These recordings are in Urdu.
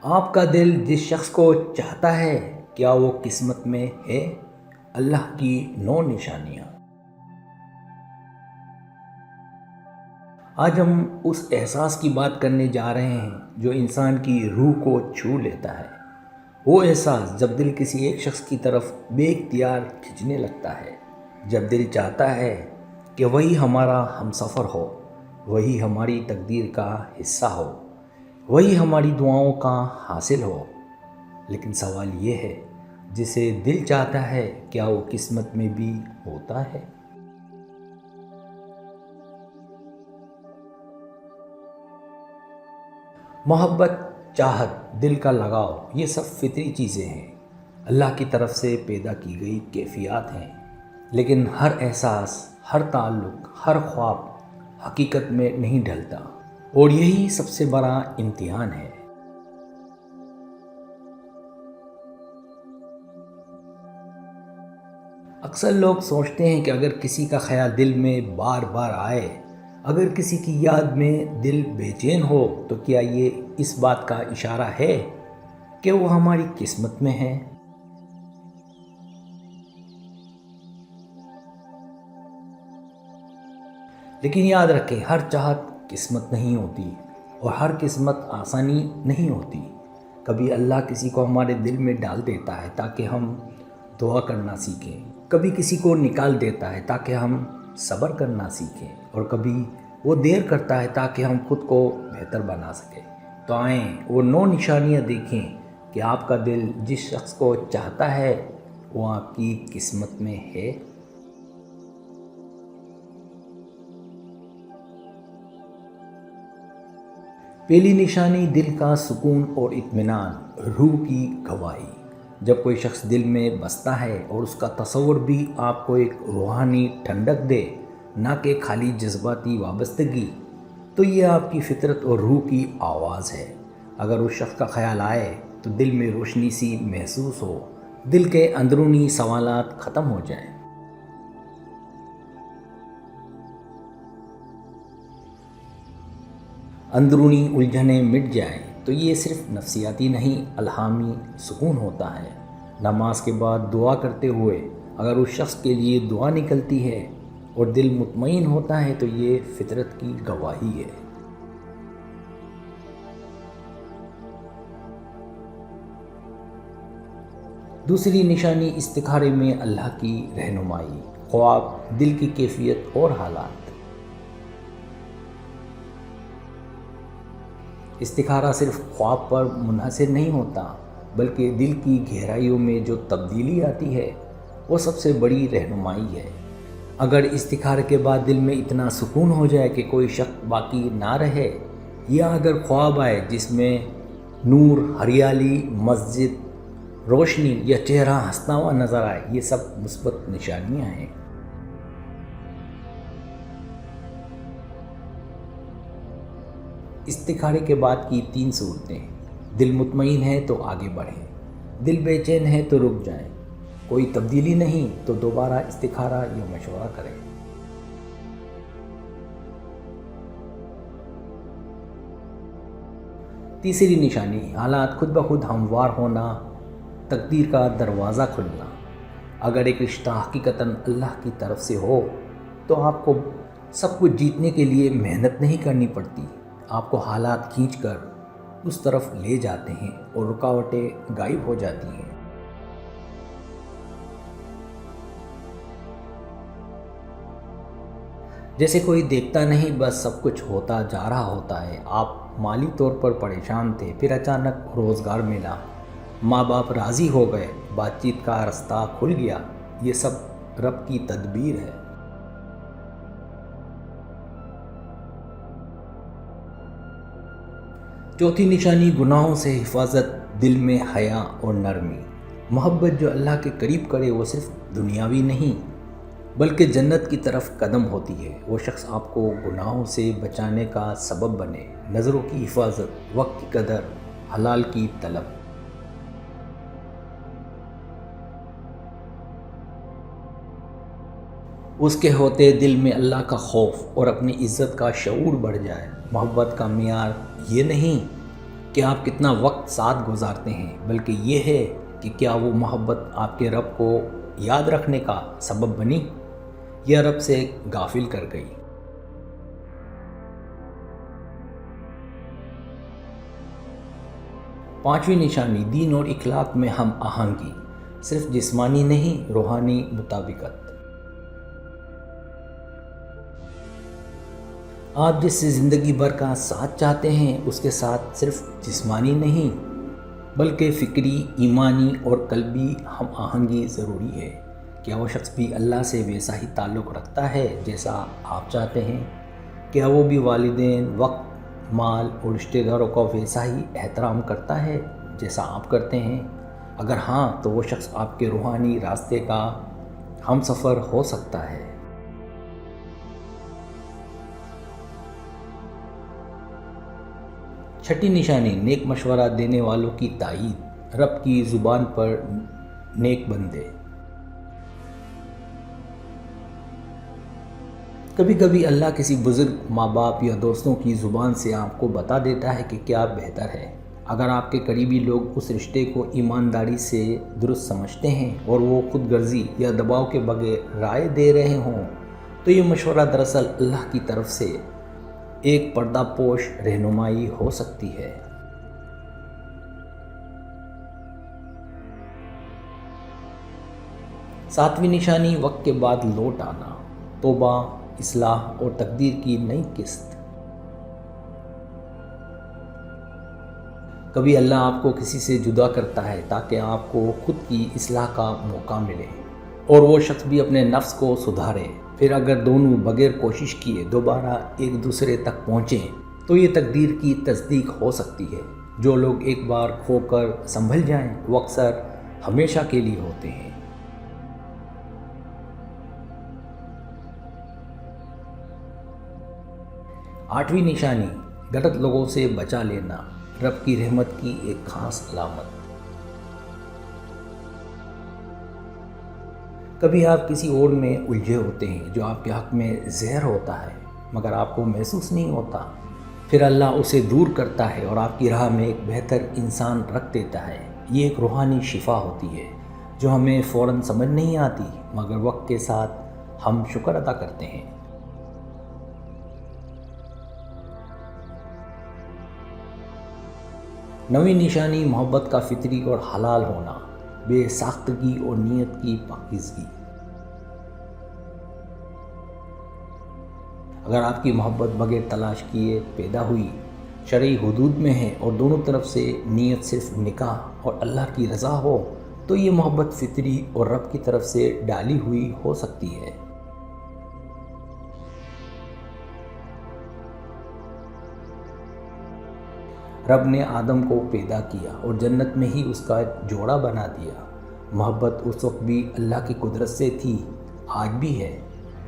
آپ کا دل جس شخص کو چاہتا ہے کیا وہ قسمت میں ہے؟ اللہ کی 9 نشانیاں۔ آج ہم اس احساس کی بات کرنے جا رہے ہیں جو انسان کی روح کو چھو لیتا ہے۔ وہ احساس جب دل کسی ایک شخص کی طرف بے اختیار کھنچنے لگتا ہے، جب دل چاہتا ہے کہ وہی ہمارا ہمسفر ہو، وہی ہماری تقدیر کا حصہ ہو، وہی ہماری دعاؤں کا حاصل ہو۔ لیکن سوال یہ ہے، جسے دل چاہتا ہے کیا وہ قسمت میں بھی ہوتا ہے؟ محبت، چاہت، دل کا لگاؤ، یہ سب فطری چیزیں ہیں، اللہ کی طرف سے پیدا کی گئی کیفیات ہیں۔ لیکن ہر احساس، ہر تعلق، ہر خواب حقیقت میں نہیں ڈھلتا، اور یہی سب سے بڑا امتحان ہے۔ اکثر لوگ سوچتے ہیں کہ اگر کسی کا خیال دل میں بار بار آئے، اگر کسی کی یاد میں دل بے چین ہو، تو کیا یہ اس بات کا اشارہ ہے کہ وہ ہماری قسمت میں ہے؟ لیکن یاد رکھیں، ہر چاہت قسمت نہیں ہوتی، اور ہر قسمت آسانی نہیں ہوتی۔ کبھی اللہ کسی کو ہمارے دل میں ڈال دیتا ہے تاکہ ہم دعا کرنا سیکھیں، کبھی کسی کو نکال دیتا ہے تاکہ ہم صبر کرنا سیکھیں، اور کبھی وہ دیر کرتا ہے تاکہ ہم خود کو بہتر بنا سکیں۔ تو آئیں وہ 9 نشانیاں دیکھیں کہ آپ کا دل جس شخص کو چاہتا ہے وہ آپ کی قسمت میں ہے۔ پہلی نشانی، دل کا سکون اور اطمینان، روح کی گواہی۔ جب کوئی شخص دل میں بستا ہے اور اس کا تصور بھی آپ کو ایک روحانی ٹھنڈک دے، نہ کہ خالی جذباتی وابستگی، تو یہ آپ کی فطرت اور روح کی آواز ہے۔ اگر اس شخص کا خیال آئے تو دل میں روشنی سی محسوس ہو، دل کے اندرونی سوالات ختم ہو جائیں۔ اندرونی الجھنیں مٹ جائیں، تو یہ صرف نفسیاتی نہیں، الہامی سکون ہوتا ہے۔ نماز کے بعد دعا کرتے ہوئے اگر اس شخص کے لیے دعا نکلتی ہے اور دل مطمئن ہوتا ہے تو یہ فطرت کی گواہی ہے۔ دوسری نشانی، استخارے میں اللہ کی رہنمائی، خواب، دل کی کیفیت اور حالات۔ استخارہ صرف خواب پر منحصر نہیں ہوتا، بلکہ دل کی گہرائیوں میں جو تبدیلی آتی ہے وہ سب سے بڑی رہنمائی ہے۔ اگر استخارے کے بعد دل میں اتنا سکون ہو جائے کہ کوئی شک باقی نہ رہے، یا اگر خواب آئے جس میں نور، ہریالی، مسجد، روشنی یا چہرہ ہنستا ہوا نظر آئے، یہ سب مثبت نشانیاں ہیں۔ استخارے کے بعد کی 3 صورتیں: دل مطمئن ہے تو آگے بڑھیں، دل بے چین ہے تو رک جائیں، کوئی تبدیلی نہیں تو دوبارہ استخارہ یا مشورہ کریں۔ تیسری نشانی، حالات خود بخود ہموار ہونا، تقدیر کا دروازہ کھلنا۔ اگر ایک رشتہ حقیقتاً اللہ کی طرف سے ہو تو آپ کو سب کچھ جیتنے کے لیے محنت نہیں کرنی پڑتی، آپ کو حالات کھینچ کر اس طرف لے جاتے ہیں اور رکاوٹیں غائب ہو جاتی ہیں۔ جیسے کوئی دیکھتا نہیں، بس سب کچھ ہوتا جا رہا ہوتا ہے۔ آپ مالی طور پر پریشان تھے، پھر اچانک روزگار ملا، ماں باپ راضی ہو گئے، بات چیت کا رستہ کھل گیا۔ یہ سب رب کی تدبیر ہے۔ چوتھی نشانی، گناہوں سے حفاظت، دل میں حیا اور نرمی۔ محبت جو اللہ کے قریب کرے وہ صرف دنیاوی نہیں بلکہ جنت کی طرف قدم ہوتی ہے۔ وہ شخص آپ کو گناہوں سے بچانے کا سبب بنے، نظروں کی حفاظت، وقت کی قدر، حلال کی طلب۔ اس کے ہوتے دل میں اللہ کا خوف اور اپنی عزت کا شعور بڑھ جائے۔ محبت کا معیار یہ نہیں کہ آپ کتنا وقت ساتھ گزارتے ہیں، بلکہ یہ ہے کہ کیا وہ محبت آپ کے رب کو یاد رکھنے کا سبب بنی یا رب سے غافل کر گئی۔ پانچویں نشانی دین اور اخلاق میں ہم آہنگی، صرف جسمانی نہیں، روحانی مطابقت۔ آپ جس سے زندگی بھر کا ساتھ چاہتے ہیں اس کے ساتھ صرف جسمانی نہیں بلکہ فکری، ایمانی اور قلبی ہم آہنگی ضروری ہے۔ کیا وہ شخص بھی اللہ سے ویسا ہی تعلق رکھتا ہے جیسا آپ چاہتے ہیں؟ کیا وہ بھی والدین، وقت، مال اور رشتہ داروں کا ویسا ہی احترام کرتا ہے جیسا آپ کرتے ہیں؟ اگر ہاں تو وہ شخص آپ کے روحانی راستے کا ہم سفر ہو سکتا ہے۔ چھٹی نشانی نیک مشورہ دینے والوں کی تائید، رب کی زبان پر نیک بندے۔ کبھی کبھی اللہ کسی بزرگ، ماں باپ یا دوستوں کی زبان سے آپ کو بتا دیتا ہے کہ کیا بہتر ہے۔ اگر آپ کے قریبی لوگ اس رشتے کو ایمانداری سے درست سمجھتے ہیں اور وہ خود غرضی یا دباؤ کے بغیر رائے دے رہے ہوں تو یہ مشورہ دراصل اللہ کی طرف سے ایک پردہ پوش رہنمائی ہو سکتی ہے۔ ساتویں نشانی وقت کے بعد لوٹ آنا، توبہ، اصلاح اور تقدیر کی نئی قسط۔ کبھی اللہ آپ کو کسی سے جدا کرتا ہے تاکہ آپ کو خود کی اصلاح کا موقع ملے اور وہ شخص بھی اپنے نفس کو سدھارے۔ پھر اگر دونوں بغیر کوشش کیے دوبارہ ایک دوسرے تک پہنچیں تو یہ تقدیر کی تصدیق ہو سکتی ہے۔ جو لوگ ایک بار کھو کر سنبھل جائیں وہ اکثر ہمیشہ کے لیے ہوتے ہیں۔ آٹھویں نشانی غلط لوگوں سے بچا لینا، رب کی رحمت کی ایک خاص علامت۔ کبھی آپ کسی اور میں الجھے ہوتے ہیں جو آپ کے حق میں زہر ہوتا ہے مگر آپ کو محسوس نہیں ہوتا، پھر اللہ اسے دور کرتا ہے اور آپ کی راہ میں ایک بہتر انسان رکھ دیتا ہے۔ یہ ایک روحانی شفا ہوتی ہے جو ہمیں فوراً سمجھ نہیں آتی مگر وقت کے ساتھ ہم شکر ادا کرتے ہیں۔ نویں نشانی محبت کا فطری اور حلال ہونا، بے ساختگی اور نیت کی پاکیزگی۔ اگر آپ کی محبت بغیر تلاش کیے پیدا ہوئی، شرعی حدود میں ہے اور دونوں طرف سے نیت صرف نکاح اور اللہ کی رضا ہو تو یہ محبت فطری اور رب کی طرف سے ڈالی ہوئی ہو سکتی ہے۔ رب نے آدم کو پیدا کیا اور جنت میں ہی اس کا جوڑا بنا دیا۔ محبت اس وقت بھی اللہ کی قدرت سے تھی، آج بھی ہے۔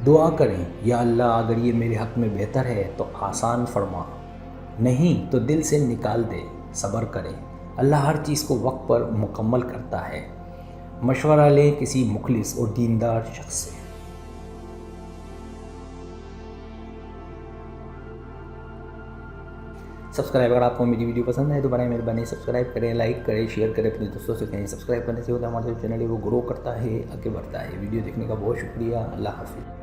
دعا کریں، یا اللہ اگر یہ میرے حق میں بہتر ہے تو آسان فرما، نہیں تو دل سے نکال دے۔ صبر کریں، اللہ ہر چیز کو وقت پر مکمل کرتا ہے۔ مشورہ لیں کسی مخلص اور دیندار شخص سے۔ سبسکرائب، اگر آپ کو میری ویڈیو پسند ہے تو برائے مہربانی سبسکرائب کریں، لائک کریں، شیئر کریں، اپنے دوستوں سے کہیں۔ سبسکرائب کرنے سے ہوتا ہے ہمارا جو چینل ہے وہ گرو کرتا ہے، آگے بڑھتا ہے۔ ویڈیو دیکھنے کا بہت شکریہ، اللہ حافظ۔